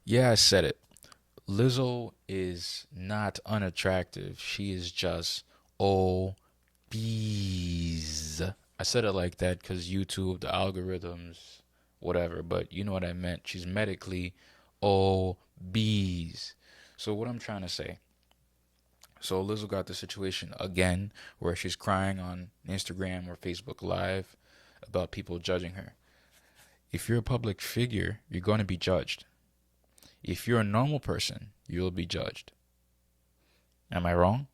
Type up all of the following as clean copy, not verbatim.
Yeah, I said it. Lizzo is not unattractive. She is just obese. I said it like that because YouTube, the algorithms, whatever, but you know what I meant. She's medically obese. So, what I'm trying to say. So, Lizzo got the situation again where she's crying on Instagram or Facebook Live about people judging her. If you're a public figure, you're going to be judged. If you're a normal person, you'll be judged. Am I wrong?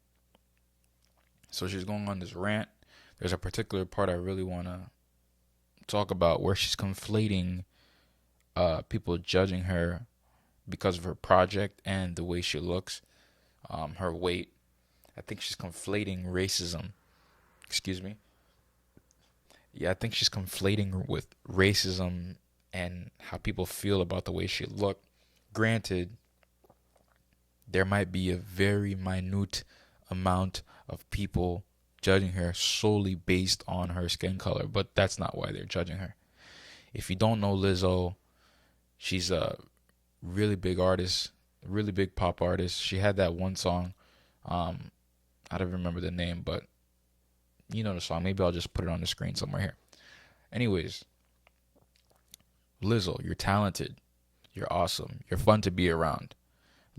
So she's going on this rant. There's a particular part I really want to talk about where she's conflating people judging her because of her project and the way she looks, her weight. I think she's conflating racism. Excuse me. Yeah, I think she's conflating with racism and how people feel about the way she looked. Granted, there might be a very minute amount of people judging her solely based on her skin color, but that's not why they're judging her. If you don't know Lizzo, she's a really big artist, really big pop artist. She had that one song. Um, I don't remember the name, but you know the song. Maybe I'll just put it on the screen somewhere here. Anyways, Lizzo, you're talented. You're awesome. You're fun to be around.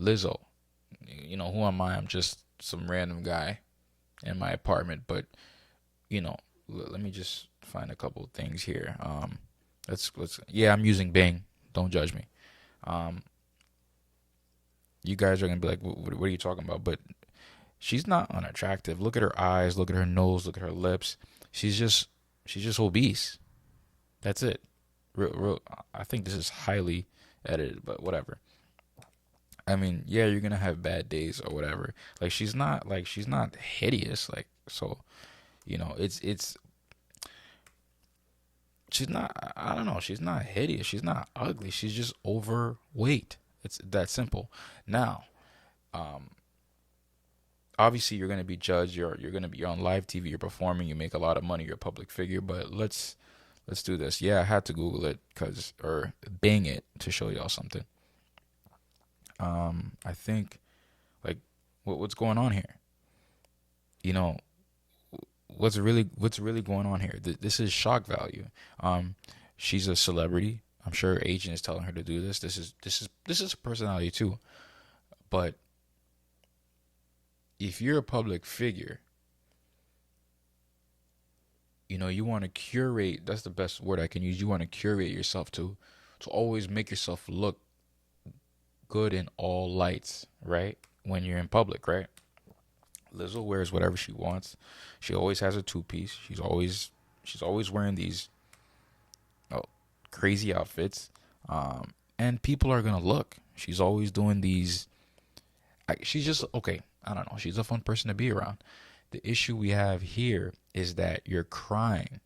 Lizzo, you know, who am I? I'm just some random guy in my apartment, but you know, let me just find a couple of things here. Let's yeah, I'm using Bing. Don't judge me. Um, you guys are gonna be like, what are you talking about? But she's not unattractive. Look at her eyes. Look at her nose. Look at her lips. She's just she's just obese. That's it. I think this is highly edited, but whatever. I mean, yeah, you're gonna have bad days or whatever. She's not hideous. Like so, it's she's not. I don't know. She's not hideous. She's not ugly. She's just overweight. It's that simple. Now, um, obviously you're gonna be judged. You're on live TV. You're performing. You make a lot of money. You're a public figure. But let's do this. Yeah, I had to Google it or Bing it to show y'all something. I think like what's going on here. You know, what's really going on here. This is shock value. Um, she's a celebrity. I'm sure her agent is telling her to do this. This is a personality too. But if you're a public figure, you want to curate. That's the best word I can use. You want to curate yourself to always make yourself look good in all lights, right? When you're in public, right? Lizzo wears whatever she wants. She always has a two piece. She's always wearing these oh, crazy outfits, and people are gonna look. She's always doing these. She's just okay. I don't know. She's a fun person to be around. The issue we have here is that you're crying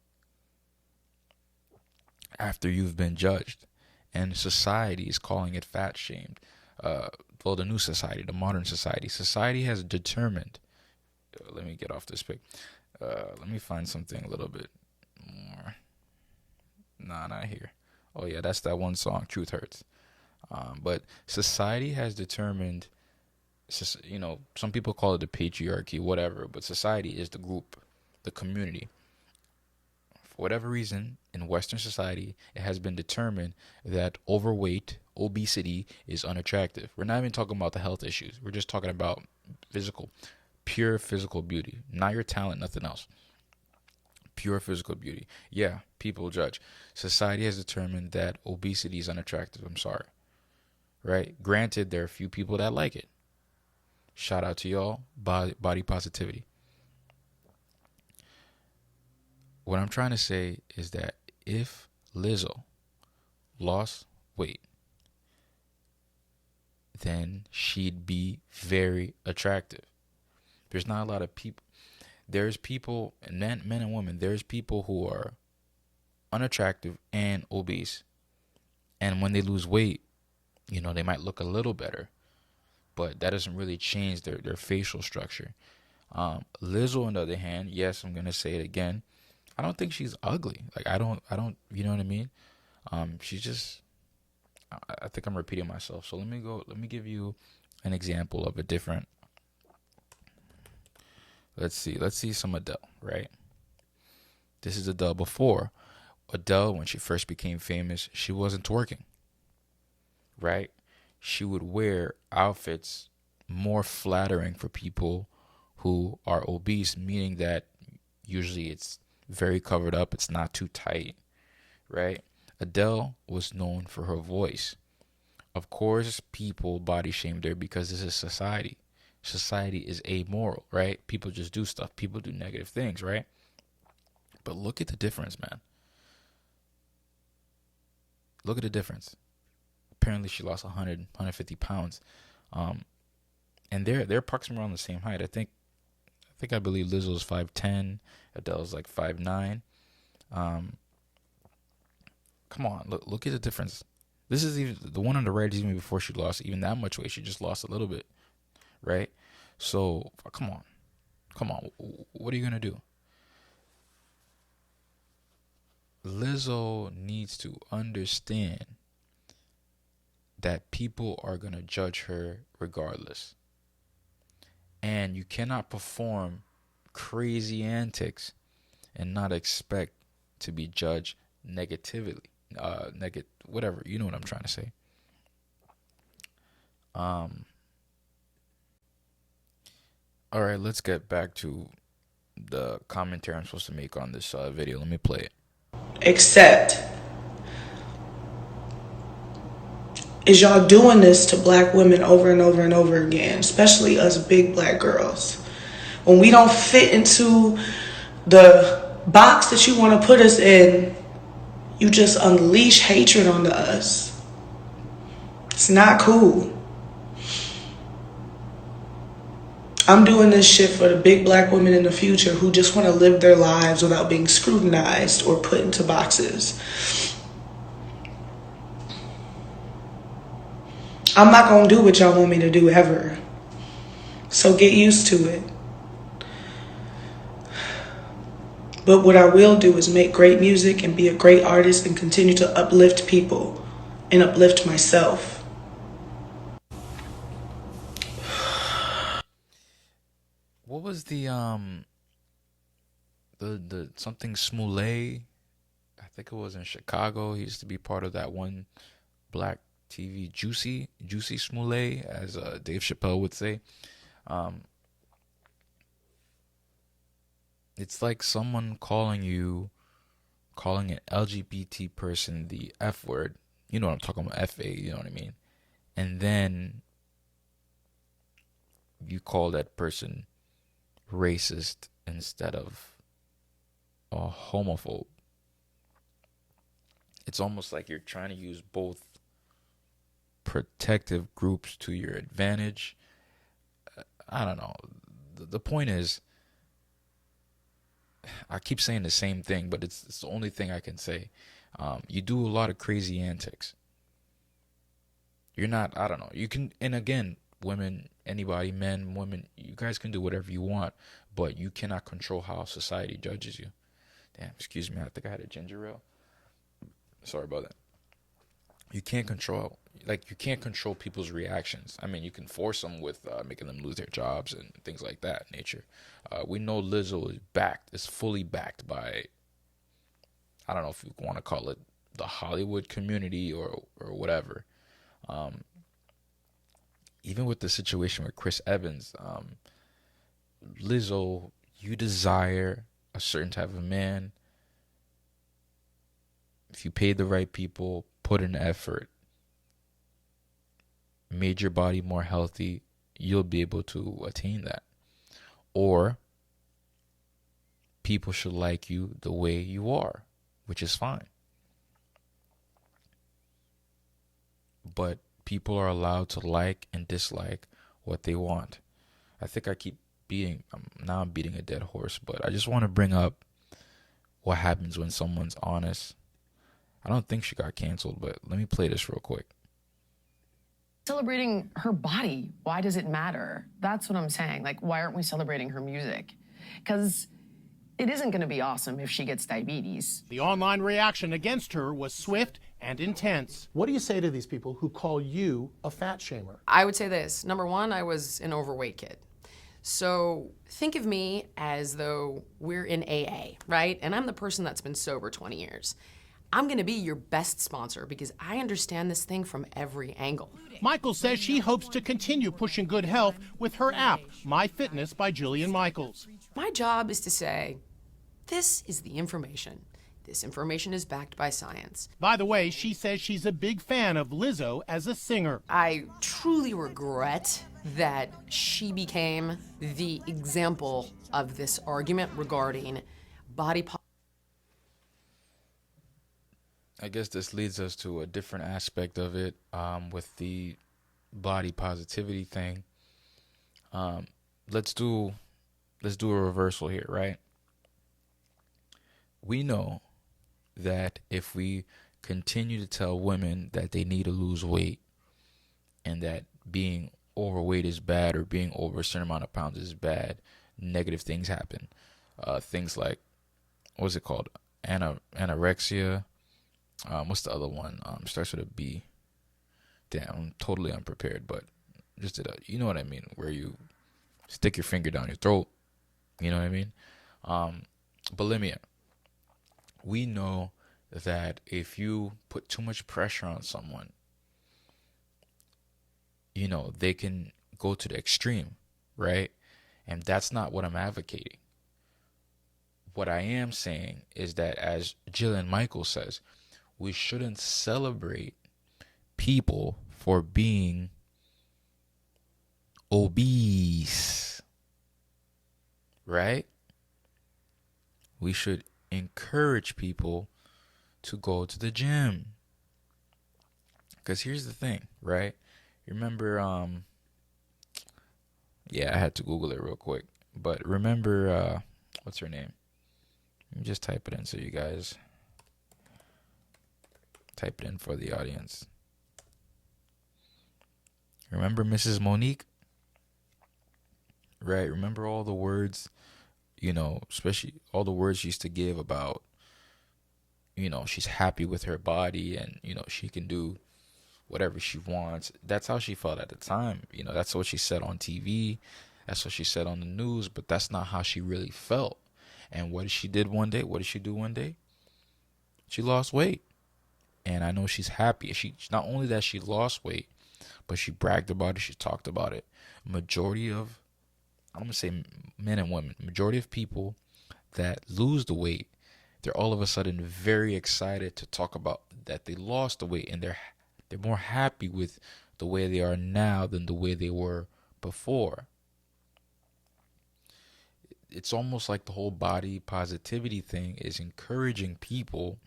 after you've been judged, and society is calling it fat shamed. Uh, well, the new society, the modern society has determined. Let me get off this pic. Let me find something a little bit more. Nah, not here. Oh yeah, that's that one song, "Truth Hurts." But society has determined. Some people call it the patriarchy, whatever. But society is the group, the community. For whatever reason, in Western society, it has been determined that overweight, obesity is unattractive. We're not even talking about the health issues. We're just talking about physical, pure physical beauty, not your talent, nothing else. Pure physical beauty. Yeah, people judge. Society has determined that obesity is unattractive. I'm sorry. Right? Granted, there are a few people that like it. Shout out to y'all. Body positivity. What I'm trying to say is that if Lizzo lost weight, then she'd be very attractive. There's not a lot of people. There's people, men and women. There's people who are unattractive and obese, and when they lose weight, they might look a little better, but that doesn't really change their facial structure. Lizzo, on the other hand, yes, I'm gonna say it again. I don't think she's ugly. Like I don't. You know what I mean? She's just I think I'm repeating myself. So let me give you an example of a different. Let's see some Adele, right? This is Adele before. Adele, when she first became famous, she wasn't twerking, right? She would wear outfits more flattering for people who are obese, meaning that usually it's very covered up, it's not too tight, right? Adele was known for her voice. Of course, people body shamed her because this is society. Society is amoral, right? People just do stuff. People do negative things, right? But look at the difference, man. Look at the difference. Apparently, she lost 150 pounds. Um, and they're approximately around the same height. I believe Lizzo's 5'10", Adele's like 5'9". Um, come on, look at the difference. This is even the one on the right is even before she lost even that much weight. She just lost a little bit, right? So come on. What are you gonna do? Lizzo needs to understand that people are gonna judge her regardless, and you cannot perform crazy antics and not expect to be judged negatively. Whatever, you know what I'm trying to say. Um, all right, let's get back to the commentary I'm supposed to make on this video. Let me play it. Except is y'all doing this to black women over and over and over again, especially us big black girls. When we don't fit into the box that you want to put us in, you just unleash hatred onto us. It's not cool. I'm doing this shit for the big black women in the future who just want to live their lives without being scrutinized or put into boxes. I'm not going to do what y'all want me to do ever. So get used to it. But what I will do is make great music and be a great artist and continue to uplift people and uplift myself. What was the something Smollett? I think it was in Chicago. He used to be part of that one black TV Juicy Smollett, as Dave Chappelle would say. Um, it's like someone calling an LGBT person the F word. You know what I'm talking about, FA. You know what I mean? And then you call that person racist instead of a homophobe. It's almost like you're trying to use both protective groups to your advantage. I don't know. The point is, I keep saying the same thing, but it's the only thing I can say. You do a lot of crazy antics. You're not, I don't know. You can, and again, women, anybody, men, women, you guys can do whatever you want, but you cannot control how society judges you. Damn, excuse me. I think I had a ginger ale. Sorry about that. You can't control, like, you can't control people's reactions. I mean, you can force them with making them lose their jobs and things like that nature. We know Lizzo is fully backed by, I don't know if you want to call it the Hollywood community or whatever. Um, Even with the situation with Chris Evans, Lizzo, you desire a certain type of man. If you paid the right people, put in effort, made your body more healthy, you'll be able to attain that. Or people should like you the way you are, which is fine. But people are allowed to like and dislike what they want. I think I keep now I'm beating a dead horse, but I just want to bring up what happens when someone's honest. I don't think she got canceled, but let me play this real quick. Celebrating her body, why does it matter? That's what I'm saying. Like, why aren't we celebrating her music? Because It isn't going to be awesome if she gets diabetes. The online reaction against her was swift and intense. What do you say to these people who call you a fat shamer? I would say this. Number one, I was an overweight kid. So think of me as though we're in AA, right? And I'm the person that's been sober 20 years. I'm going to be your best sponsor because I understand this thing from every angle. Michael says she hopes to continue pushing good health with her app, My Fitness by Jillian Michaels. My job is to say, this is the information. This information is backed by science. By the way, she says she's a big fan of Lizzo as a singer. I truly regret that she became the example of this argument regarding body positivity. I guess this leads us to a different aspect of it, with the body positivity thing. Let's do a reversal here, right? We know that if we continue to tell women that they need to lose weight and that being overweight is bad or being over a certain amount of pounds is bad, negative things happen. Things like, what's it called? Anorexia. What's the other one? Starts with a B. Damn, I'm totally unprepared, but just you know what I mean, where you stick your finger down your throat. You know what I mean? Bulimia. We know that if you put too much pressure on someone, they can go to the extreme, right? And that's not what I'm advocating. What I am saying is that, as Jillian Michaels says, we shouldn't celebrate people for being obese, right? We should encourage people to go to the gym. Because here's the thing, right? You remember, yeah, I had to Google it real quick. But remember, what's her name? Let me just type it in so you guys type it in for the audience. Remember Mrs. Monique? Right? Remember all the words, especially all the words she used to give about, she's happy with her body and, she can do whatever she wants. That's how she felt at the time. That's what she said on TV. That's what she said on the news, but that's not how she really felt. And what she did one day? What did she do one day? She lost weight. And I know she's happy. She not only that she lost weight, but she bragged about it. She talked about it. Majority of, I'm going to say men and women, majority of people that lose the weight, they're all of a sudden very excited to talk about that they lost the weight, and they're more happy with the way they are now than the way they were before. It's almost like the whole body positivity thing is encouraging people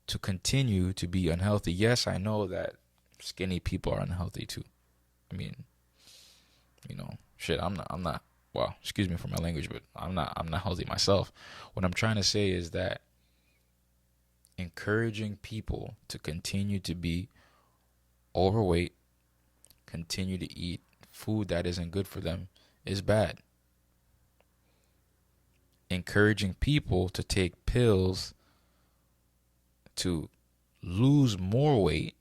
to continue to be unhealthy. Yes, I know that skinny people are unhealthy too. I mean, shit, I'm not, well, excuse me for my language, but I'm not healthy myself. What I'm trying to say is that encouraging people to continue to be overweight, continue to eat food that isn't good for them is bad. Encouraging people to take pills to lose more weight,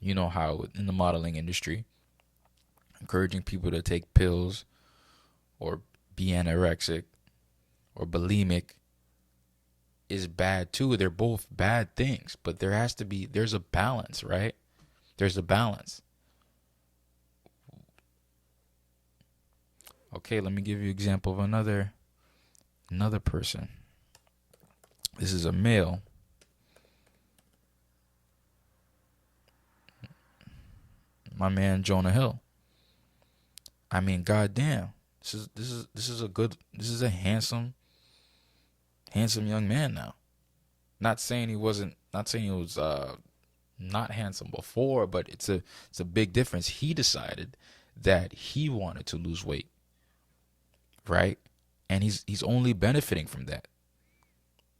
how in the modeling industry, encouraging people to take pills or be anorexic or bulimic is bad too. They're both bad things, but there's a balance, right? There's a balance. Okay, let me give you an example of another person. This is a male. My man Jonah Hill. I mean, goddamn, this is a handsome young man now. Not saying he was not handsome before, but it's a big difference. He decided that he wanted to lose weight, right? And he's only benefiting from that.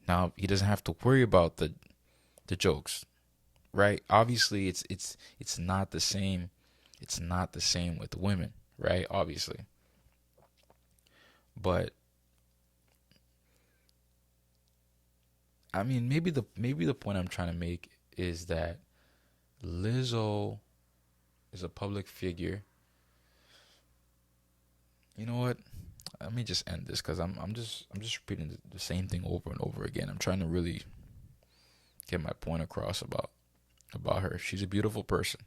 Now he doesn't have to worry about the jokes, right? Obviously, it's not the same. It's not the same with women, right? Obviously, but I mean, maybe the point I'm trying to make is that Lizzo is a public figure. You know what? Let me just end this because I'm just repeating the same thing over and over again. I'm trying to really get my point across about her. She's a beautiful person,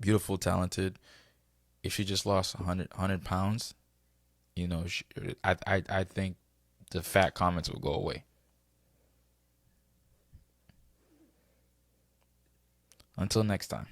beautiful, talented. If she just lost 100 pounds, you know, I think the fat comments will go away. Until next time.